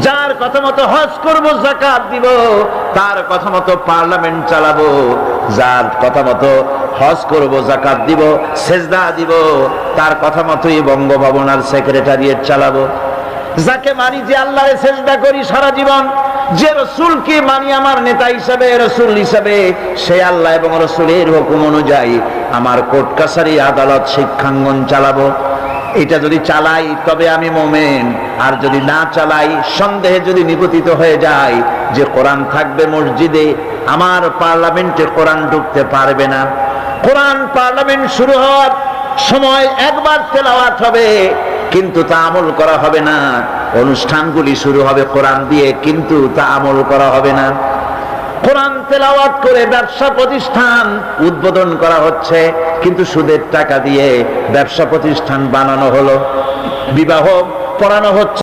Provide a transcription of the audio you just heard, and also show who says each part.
Speaker 1: যার কথা মতো হজ করব, যাকাত দিব, তার কথা মতো পার্লামেন্ট চালাবো, যার কথা মতো হজ করব, যাকাত দিব, সেজদা দিব, তার কথা মতোই বঙ্গভবন আর সেক্রেটারিয়েট চালাবো। যাকে মানি, যে আল্লাহরে সেজদা করি সারা জীবন, যে রাসূলকে মানি আমার নেতা হিসাবে, রাসূল হিসাবে, সে আল্লাহ এবং রাসূলের হুকুম অনুযায়ী আমার কোর্ট কাছারি আদালত শিক্ষাঙ্গন চালাবো। এটা যদি চালাই তবে আমি মুমিন, আর যদি না চালাই, সন্দেহে যদি নিপতিত হয়ে যায় যে কোরআন থাকবে মসজিদে, আমার পার্লামেন্টে কোরআন ঢুকতে পারবে না। কোরআন পার্লামেন্ট শুরু হওয়ার সময় একবার তেলাওয়াত হবে, কিন্তু তা আমল করা হবে না। অনুষ্ঠানগুলি শুরু হবে কোরআন দিয়ে, কিন্তু তা আমল করা হবে না। কোরআন তেলাওয়াত করে ব্যবসা প্রতিষ্ঠান উদ্বোধন করা হচ্ছে, কিন্তু সুদের টাকা দিয়ে ব্যবসা প্রতিষ্ঠান বানানো হলো। বিবাহ পড়ানো হচ্ছে